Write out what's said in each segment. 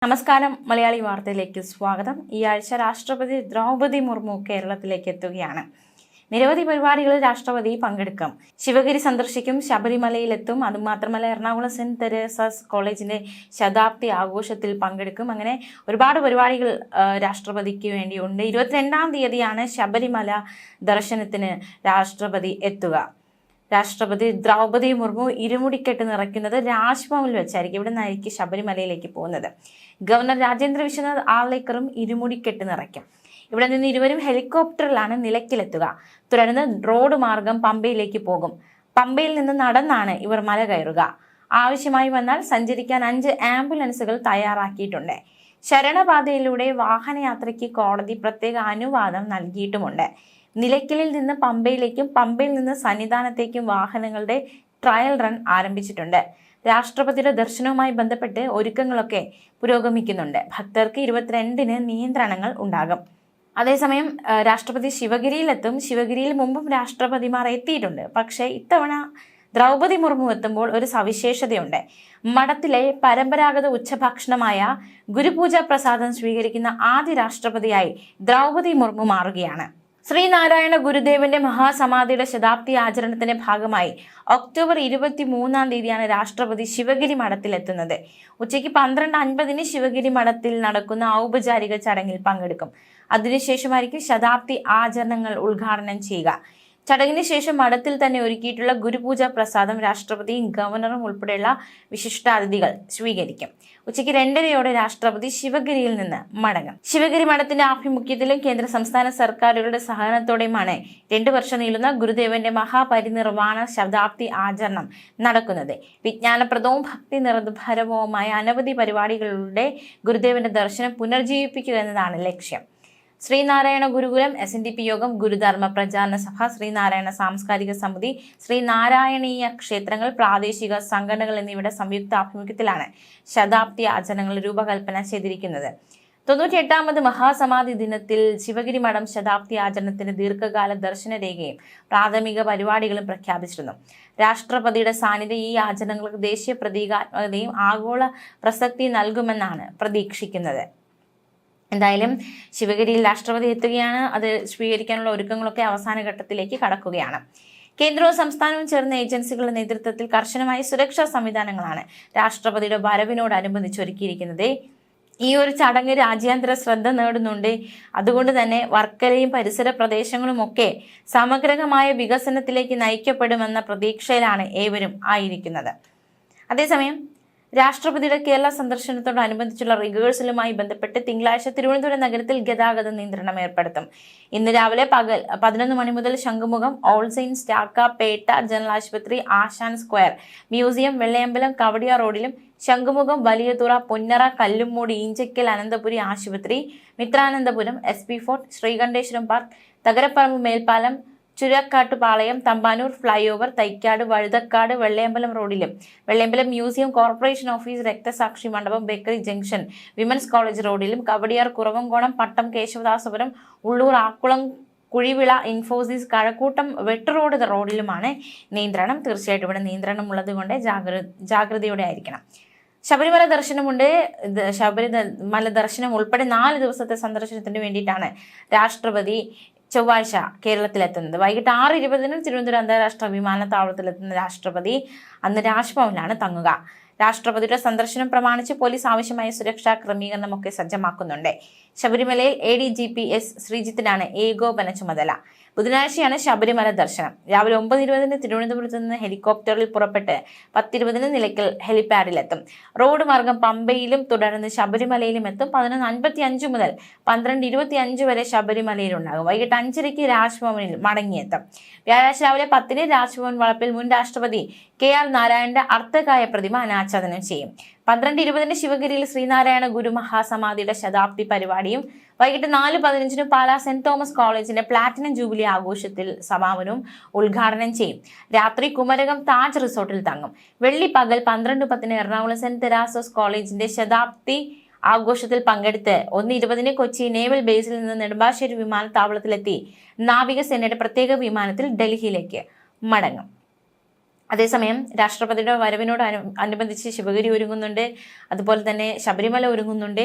നമസ്കാരം. മലയാളി വാർത്തയിലേക്ക് സ്വാഗതം. ഈ ആഴ്ച രാഷ്ട്രപതി ദ്രൗപദി മുർമു കേരളത്തിലേക്ക് എത്തുകയാണ്. നിരവധി പരിപാടികളിൽ രാഷ്ട്രപതി പങ്കെടുക്കും. ശിവഗിരി സന്ദർശിക്കും, ശബരിമലയിലെത്തും. അതുമാത്രമല്ല, എറണാകുളം സെന്റ് തെരേസാസ് കോളേജിന്റെ ശതാബ്ദി ആഘോഷത്തിൽ പങ്കെടുക്കും. അങ്ങനെ ഒരുപാട് പരിപാടികൾ രാഷ്ട്രപതിക്ക് വേണ്ടിയുണ്ട്. 22-ാം തീയതിയാണ് ശബരിമല ദർശനത്തിന് രാഷ്ട്രപതി എത്തുക. രാഷ്ട്രപതി ദ്രൗപദി മുർമു ഇരുമുടിക്കെട്ട് നിറയ്ക്കുന്നത് രാജ്ഭവനിൽ വെച്ചായിരിക്കും. ഇവിടെ നിന്നായിരിക്കും ശബരിമലയിലേക്ക് പോകുന്നത്. ഗവർണർ രാജേന്ദ്ര വിശ്വനാഥ് ആർലേക്കറും ഇരുമുടിക്കെട്ട് നിറയ്ക്കും. ഇവിടെ നിന്ന് ഇരുവരും ഹെലികോപ്റ്ററിലാണ് നിലയ്ക്കലെത്തുക. തുടർന്ന് റോഡ് മാർഗം പമ്പയിലേക്ക് പോകും. പമ്പയിൽ നിന്ന് നടന്നാണ് ഇവർ മല കയറുക. ആവശ്യമായി വന്നാൽ സഞ്ചരിക്കാൻ 5 ആംബുലൻസുകൾ തയ്യാറാക്കിയിട്ടുണ്ട്. ശരണപാതയിലൂടെ വാഹനയാത്രയ്ക്ക് കോടതി പ്രത്യേക അനുവാദം നൽകിയിട്ടുമുണ്ട്. നിലയ്ക്കലിൽ നിന്ന് പമ്പയിലേക്കും പമ്പയിൽ നിന്ന് സന്നിധാനത്തേക്കും വാഹനങ്ങളുടെ ട്രയൽ റൺ ആരംഭിച്ചിട്ടുണ്ട്. രാഷ്ട്രപതിയുടെ ദർശനവുമായി ബന്ധപ്പെട്ട് ഒരുക്കങ്ങളൊക്കെ പുരോഗമിക്കുന്നുണ്ട്. ഭക്തർക്ക് 22-ന് നിയന്ത്രണങ്ങൾ ഉണ്ടാകും. അതേസമയം രാഷ്ട്രപതി ശിവഗിരിയിലെത്തും. ശിവഗിരിയിൽ മുമ്പും രാഷ്ട്രപതിമാർ എത്തിയിട്ടുണ്ട്. പക്ഷേ ഇത്തവണ ദ്രൗപദി മുർമു എത്തുമ്പോൾ ഒരു സവിശേഷതയുണ്ട്. മഠത്തിലെ പരമ്പരാഗത ഉച്ചഭക്ഷണമായ ഗുരുപൂജ പ്രസാദം സ്വീകരിക്കുന്ന ആദ്യ രാഷ്ട്രപതിയായി ദ്രൗപദി മുർമു മാറുകയാണ്. ശ്രീനാരായണ ഗുരുദേവന്റെ മഹാസമാധിയുടെ ശതാബ്ദി ആചരണത്തിന്റെ ഭാഗമായി ഒക്ടോബർ 23-ാം തീയതിയാണ് രാഷ്ട്രപതി ശിവഗിരി മഠത്തിലെത്തുന്നത്. ഉച്ചയ്ക്ക് 12:50-ന് ശിവഗിരി മഠത്തിൽ നടക്കുന്ന ഔപചാരിക ചടങ്ങിൽ പങ്കെടുക്കും. അതിനുശേഷമായിരിക്കും ശതാബ്ദി ആചരണങ്ങൾ ഉദ്ഘാടനം ചെയ്യുക. ചടങ്ങിന് ശേഷം മഠത്തിൽ തന്നെ ഒരുക്കിയിട്ടുള്ള ഗുരുപൂജ പ്രസാദം രാഷ്ട്രപതിയും ഗവർണറും ഉൾപ്പെടെയുള്ള വിശിഷ്ടാതിഥികൾ സ്വീകരിക്കും. ഉച്ചയ്ക്ക് 2:30-യോടെ രാഷ്ട്രപതി ശിവഗിരിയിൽ നിന്ന് മടങ്ങും. ശിവഗിരി മഠത്തിന്റെ ആഭിമുഖ്യത്തിലും കേന്ദ്ര സംസ്ഥാന സർക്കാരുകളുടെ സഹകരണത്തോടെയുമാണ് 2 വർഷം നീളുന്ന ഗുരുദേവന്റെ മഹാപരിനിർവാണ ശതാബ്ദി ആചരണം നടക്കുന്നത്. വിജ്ഞാനപ്രദവും ഭക്തി നിർഭരവുമായ അനവധി പരിപാടികളിലൂടെ ഗുരുദേവന്റെ ദർശനം പുനർജീവിപ്പിക്കുക എന്നതാണ് ലക്ഷ്യം. ശ്രീനാരായണ ഗുരുകുലം, SNDP യോഗം, ഗുരുധർമ്മ പ്രചാരണ സഭ, ശ്രീനാരായണ സാംസ്കാരിക സമിതി, ശ്രീനാരായണീയ ക്ഷേത്രങ്ങൾ, പ്രാദേശിക സംഘടനകൾ എന്നിവയുടെ സംയുക്ത ആഭിമുഖ്യത്തിലാണ് ശതാബ്ദി ആചരണങ്ങൾ രൂപകൽപ്പന ചെയ്തിരിക്കുന്നത്. 98-ാമത് മഹാസമാധി ദിനത്തിൽ ശിവഗിരി മഠം ശതാബ്ദി ആചരണത്തിന് ദീർഘകാല ദർശന രേഖയും പ്രാഥമിക പരിപാടികളും പ്രഖ്യാപിച്ചിരുന്നു. രാഷ്ട്രപതിയുടെ സാന്നിധ്യം ഈ ആചരണങ്ങൾക്ക് ദേശീയ പ്രതീകാത്മകതയും ആഗോള പ്രസക്തി നൽകുമെന്നാണ് പ്രതീക്ഷിക്കുന്നത്. എന്തായാലും ശിവഗിരിയിൽ രാഷ്ട്രപതി എത്തുകയാണ്. അത് സ്വീകരിക്കാനുള്ള ഒരുക്കങ്ങളൊക്കെ അവസാന ഘട്ടത്തിലേക്ക് കടക്കുകയാണ്. കേന്ദ്രവും സംസ്ഥാനവും ചേർന്ന ഏജൻസികളുടെ നേതൃത്വത്തിൽ കർശനമായ സുരക്ഷാ സംവിധാനങ്ങളാണ് രാഷ്ട്രപതിയുടെ വരവിനോടനുബന്ധിച്ച് ഒരുക്കിയിരിക്കുന്നത്. ഈ ഒരു ചടങ്ങ് രാജ്യാന്തര ശ്രദ്ധ നേടുന്നുണ്ട്. അതുകൊണ്ട് തന്നെ വർക്കലയും പരിസര പ്രദേശങ്ങളും ഒക്കെ സമഗ്രമായ വികസനത്തിലേക്ക് നയിക്കപ്പെടുമെന്ന പ്രതീക്ഷയിലാണ് ഏവരും ആയിരിക്കുന്നത്. അതേസമയം രാഷ്ട്രപതിയുടെ കേരള സന്ദർശനത്തോടനുബന്ധിച്ചുള്ള റിഹേഴ്സലുമായി ബന്ധപ്പെട്ട് തിങ്കളാഴ്ച തിരുവനന്തപുരം നഗരത്തിൽ ഗതാഗത നിയന്ത്രണം ഏർപ്പെടുത്തും. ഇന്ന് രാവിലെ പകൽ 11 മണി മുതൽ ശംഖുമുഖം, ഓൾ സെയിൻസ്, ചാക്ക, പേട്ട, ജനറൽ ആശുപത്രി, ആശാൻ സ്ക്വയർ, മ്യൂസിയം, വെള്ളയമ്പലം, കവടിയ റോഡിലും, ശംഖുമുഖം, വലിയതുറ, പൊന്നറ, കല്ലുമ്മൂടി, ഈഞ്ചക്കൽ, അനന്തപുരി ആശുപത്രി, Mithranandapuram, SP fort, Sreekanteswaram park, Thakarapparambu മേൽപ്പാലം, ചുരക്കാട്ടുപാളയം, തമ്പാനൂർ ഫ്ലൈഓവർ, തൈക്കാട്, വഴുതക്കാട്, വെള്ളയമ്പലം റോഡിലും, വെള്ളയമ്പലം മ്യൂസിയം, കോർപ്പറേഷൻ ഓഫീസ്, രക്തസാക്ഷി മണ്ഡപം, ബേക്കറി ജംഗ്ഷൻ, വിമൻസ് കോളേജ് റോഡിലും, കവടിയാർ, കുറവങ്കോണം, പട്ടം, കേശവദാസപുരം, ഉള്ളൂർ, ആക്കുളം, കുഴിവിള, ഇൻഫോസിസ്, കഴക്കൂട്ടം, വെട്ട് റോഡിലുമാണ് നിയന്ത്രണം. തീർച്ചയായിട്ടും ഇവിടെ നിയന്ത്രണം ഉള്ളത് കൊണ്ട് ജാഗ്രതയോടെ ആയിരിക്കണം. ശബരിമല ദർശനമുണ്ട്. ശബരിമല ദർശനം ഉൾപ്പെടെ 4 ദിവസത്തെ സന്ദർശനത്തിന് വേണ്ടിയിട്ടാണ് രാഷ്ട്രപതി ചൊവ്വാഴ്ച കേരളത്തിലെത്തുന്നത്. വൈകിട്ട് 6:20-ന് തിരുവനന്തപുരം അന്താരാഷ്ട്ര വിമാനത്താവളത്തിലെത്തുന്ന രാഷ്ട്രപതി അന്ന് രാജ്ഭവനിലാണ് തങ്ങുക. രാഷ്ട്രപതിയുടെ സന്ദർശനം പ്രമാണിച്ച് പോലീസ് ആവശ്യമായ സുരക്ഷാ ക്രമീകരണമൊക്കെ സജ്ജമാക്കുന്നുണ്ട്. ശബരിമലയിൽ ADGP S ശ്രീജിത്തിനാണ് ഏകോപന ചുമതല. ബുധനാഴ്ചയാണ് ശബരിമല ദർശനം. രാവിലെ 9:20-ന് തിരുവനന്തപുരത്ത് നിന്ന് ഹെലികോപ്റ്ററിൽ പുറപ്പെട്ട് 10:20-ന് നിലയ്ക്കൽ ഹെലിപാഡിലെത്തും. റോഡ് മാർഗം പമ്പയിലും തുടർന്ന് ശബരിമലയിലും എത്തും. 11:55 മുതൽ 12:25 വരെ ശബരിമലയിലുണ്ടാകും. വൈകിട്ട് 5:30-ക്ക് രാജ്ഭവനിൽ മടങ്ങിയെത്തും. വ്യാഴാഴ്ച രാവിലെ 10-ന് രാജ്ഭവൻ വളപ്പിൽ മുൻ രാഷ്ട്രപതി KR നാരായണന്റെ അർദ്ധകായ പ്രതിമ അനാച്ഛാദനം ചെയ്യും. 12:20-ന് ശിവഗിരിയിൽ ശ്രീനാരായണ ഗുരു മഹാസമാധിയുടെ ശതാബ്ദി പരിപാടിയും വൈകിട്ട് 4:15-ന് പാലാ സെന്റ് തോമസ് കോളേജിന്റെ പ്ലാറ്റിനം ജൂബിലി ആഘോഷത്തിൽ സമാപനവും ഉദ്ഘാടനം ചെയ്യും. രാത്രി കുമരകം താജ് റിസോർട്ടിൽ തങ്ങും. വെള്ളി പകൽ 12:10-ന് എറണാകുളം സെന്റ് തെരേസാസ് കോളേജിന്റെ ശതാബ്ദി ആഘോഷത്തിൽ പങ്കെടുത്ത് 1:20-ന് കൊച്ചി നേവൽ ബേസിൽ നിന്ന് നെടുമ്പാശ്ശേരി വിമാനത്താവളത്തിലെത്തി നാവികസേനയുടെ പ്രത്യേക വിമാനത്തിൽ ഡൽഹിയിലേക്ക് മടങ്ങും. അതേസമയം രാഷ്ട്രപതിയുടെ വരവിനോട് അനുബന്ധിച്ച് ശിവഗിരി ഒരുങ്ങുന്നുണ്ട്, അതുപോലെ തന്നെ ശബരിമല ഒരുങ്ങുന്നുണ്ട്,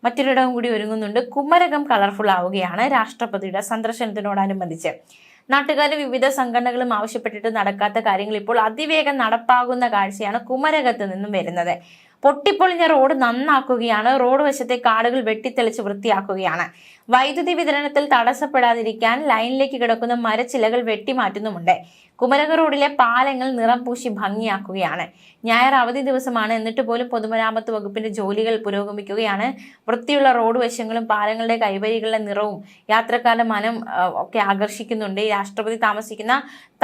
മറ്റൊരിടവും കൂടി ഒരുങ്ങുന്നുണ്ട്. കുമരകം കളർഫുൾ ആവുകയാണ് രാഷ്ട്രപതിയുടെ സന്ദർശനത്തിനോടനുബന്ധിച്ച്. നാട്ടുകാരും വിവിധ സംഘടനകളും ആവശ്യപ്പെട്ടിട്ട് നടക്കാത്ത കാര്യങ്ങൾ ഇപ്പോൾ അതിവേഗം നടപ്പാകുന്ന കാഴ്ചയാണ് കുമരകത്ത് നിന്നും വരുന്നത്. പൊട്ടിപ്പൊളിഞ്ഞ റോഡ് നന്നാക്കുകയാണ്, റോഡ് വശത്തെ കാടുകൾ വെട്ടിത്തെളിച്ച് വൃത്തിയാക്കുകയാണ്, വൈദ്യുതി വിതരണത്തിൽ തടസ്സപ്പെടാതിരിക്കാൻ ലൈനിലേക്ക് കിടക്കുന്ന മരച്ചിലകൾ വെട്ടിമാറ്റുന്നുമുണ്ട്. കുമരക റോഡിലെ പാലങ്ങൾ നിറം പൂശി ഭംഗിയാക്കുകയാണ്. ഞായർ അവധി ദിവസമാണ്, എന്നിട്ട് പോലും പൊതുമരാമത്ത് വകുപ്പിന്റെ ജോലികൾ പുരോഗമിക്കുകയാണ്. വൃത്തിയുള്ള റോഡ് വശങ്ങളും പാലങ്ങളുടെ കൈവരികളുടെ നിറവും യാത്രക്കാരുടെ മനം ഒക്കെ ആകർഷിക്കുന്നുണ്ട്. രാഷ്ട്രപതി താമസിക്കുന്ന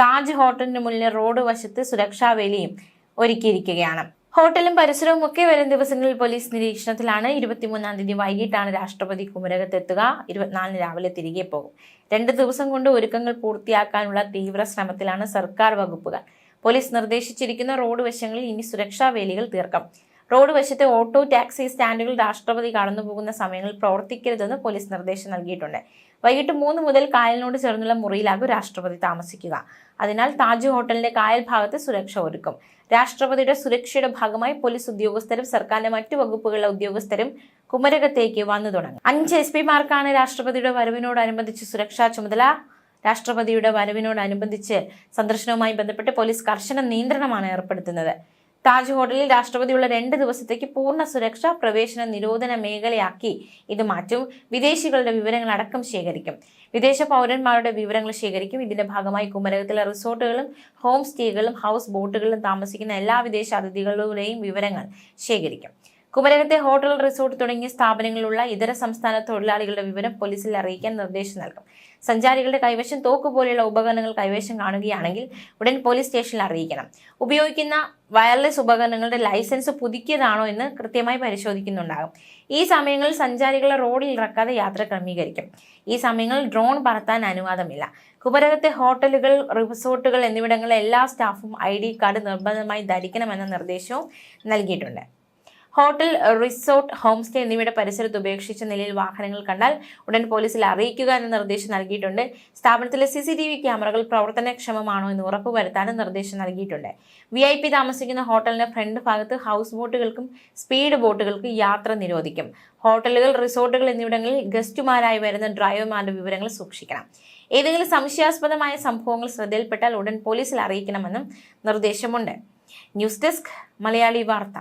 താജ് ഹോട്ടലിന് മുന്നിലെ റോഡ് വശത്ത് സുരക്ഷാ വേലിയും ഒരുക്കിയിരിക്കുകയാണ്. ഹോട്ടലും പരിസരവും ഒക്കെ വരും ദിവസങ്ങളിൽ പോലീസ് നിരീക്ഷണത്തിലാണ്. 23-ാം തീയതി വൈകിട്ടാണ് രാഷ്ട്രപതി കുമരകത്തെത്തുക. 24-ന് രാവിലെ തിരികെ പോകും. 2 ദിവസം കൊണ്ട് ഒരുക്കങ്ങൾ പൂർത്തിയാക്കാനുള്ള തീവ്ര ശ്രമത്തിലാണ് സർക്കാർ വകുപ്പുകൾ. പോലീസ് നിർദ്ദേശിച്ചിരിക്കുന്ന റോഡ് വശങ്ങളിൽ ഇനി സുരക്ഷാ വേലികൾ തീർക്കും. റോഡ് വശത്തെ ഓട്ടോ ടാക്സി സ്റ്റാൻഡുകൾ രാഷ്ട്രപതി കടന്നുപോകുന്ന സമയങ്ങളിൽ പ്രവർത്തിക്കരുതെന്ന് പോലീസ് നിർദ്ദേശം നൽകിയിട്ടുണ്ട്. വൈകിട്ട് 3 മുതൽ കായലിനോട് ചേർന്നുള്ള മുറിയിലാകും രാഷ്ട്രപതി താമസിക്കുക. അതിനാൽ താജ് ഹോട്ടലിന്റെ കായൽ ഭാഗത്ത് സുരക്ഷ ഒരുക്കും. രാഷ്ട്രപതിയുടെ സുരക്ഷയുടെ ഭാഗമായി പോലീസ് ഉദ്യോഗസ്ഥരും സർക്കാരിന്റെ മറ്റു വകുപ്പുകളിലെ ഉദ്യോഗസ്ഥരും കുമരകത്തേക്ക് വന്നു തുടങ്ങി. 5 SP-മാർക്കാണ് രാഷ്ട്രപതിയുടെ വരവിനോടനുബന്ധിച്ച് സുരക്ഷാ ചുമതല. രാഷ്ട്രപതിയുടെ വരവിനോടനുബന്ധിച്ച് സന്ദർശനവുമായി ബന്ധപ്പെട്ട് പോലീസ് കർശന നിയന്ത്രണമാണ് ഏർപ്പെടുത്തുന്നത്. താജ് ഹോട്ടലിൽ രാഷ്ട്രപതിയുള്ള 2 ദിവസത്തേക്ക് പൂർണ്ണ സുരക്ഷ, പ്രവേശന നിരോധന മേഖലയാക്കി ഇത് മാറ്റും. വിദേശികളുടെ വിവരങ്ങൾ അടക്കം ശേഖരിക്കും. വിദേശ പൗരന്മാരുടെ വിവരങ്ങൾ ശേഖരിക്കും. ഇതിന്റെ ഭാഗമായി കുമരകത്തിലെ റിസോർട്ടുകളും ഹോം സ്റ്റേകളും ഹൗസ് ബോട്ടുകളിലും താമസിക്കുന്ന എല്ലാ വിദേശ അതിഥികളുടെയും വിവരങ്ങൾ ശേഖരിക്കും. കുമരകത്തെ ഹോട്ടൽ, റിസോർട്ട് തുടങ്ങിയ സ്ഥാപനങ്ങളിലുള്ള ഇതര സംസ്ഥാന തൊഴിലാളികളുടെ വിവരം പോലീസിൽ അറിയിക്കാൻ നിർദ്ദേശം നൽകും. സഞ്ചാരികളുടെ കൈവശം തോക്ക് പോലെയുള്ള ഉപകരണങ്ങൾ കൈവശം കാണുകയാണെങ്കിൽ ഉടൻ പോലീസ് സ്റ്റേഷനിൽ അറിയിക്കണം. ഉപയോഗിക്കുന്ന വയർലെസ് ഉപകരണങ്ങളുടെ ലൈസൻസ് പുതുക്കിയതാണോ എന്ന് കൃത്യമായി പരിശോധിക്കുന്നുണ്ടാകും. ഈ സമയങ്ങളിൽ സഞ്ചാരികളെ റോഡിൽ ഇറക്കാതെ യാത്ര ക്രമീകരിക്കും. ഈ സമയങ്ങളിൽ ഡ്രോൺ പറത്താൻ അനുവാദമില്ല. കുമരകത്തെ ഹോട്ടലുകൾ, റിസോർട്ടുകൾ എന്നിവിടങ്ങളിലെ എല്ലാ സ്റ്റാഫും ID കാർഡ് നിർബന്ധമായി ധരിക്കണമെന്ന നിർദ്ദേശവും നൽകിയിട്ടുണ്ട്. ഹോട്ടൽ, റിസോർട്ട്, ഹോം സ്റ്റേ എന്നിവയുടെ പരിസരത്ത് ഉപേക്ഷിച്ച നിലയിൽ വാഹനങ്ങൾ കണ്ടാൽ ഉടൻ പോലീസിൽ അറിയിക്കുക എന്ന നിർദ്ദേശം നൽകിയിട്ടുണ്ട്. സ്ഥാപനത്തിലെ CCTV ക്യാമറകൾ പ്രവർത്തനക്ഷമമാണോ എന്ന് ഉറപ്പുവരുത്താനും നിർദ്ദേശം നൽകിയിട്ടുണ്ട്. VIP താമസിക്കുന്ന ഹോട്ടലിന്റെ ഫ്രണ്ട് ഭാഗത്ത് ഹൗസ് ബോട്ടുകൾക്കും സ്പീഡ് ബോട്ടുകൾക്കും യാത്ര നിരോധിക്കും. ഹോട്ടലുകൾ, റിസോർട്ടുകൾ എന്നിവിടങ്ങളിൽ ഗസ്റ്റുമാരായി വരുന്ന ഡ്രൈവർമാരുടെ വിവരങ്ങൾ സൂക്ഷിക്കണം. ഏതെങ്കിലും സംശയാസ്പദമായ സംഭവങ്ങൾ ശ്രദ്ധയിൽപ്പെട്ടാൽ ഉടൻ പോലീസിൽ അറിയിക്കണമെന്നും നിർദ്ദേശമുണ്ട്. ന്യൂസ് ഡെസ്ക് മലയാളി വാർത്ത.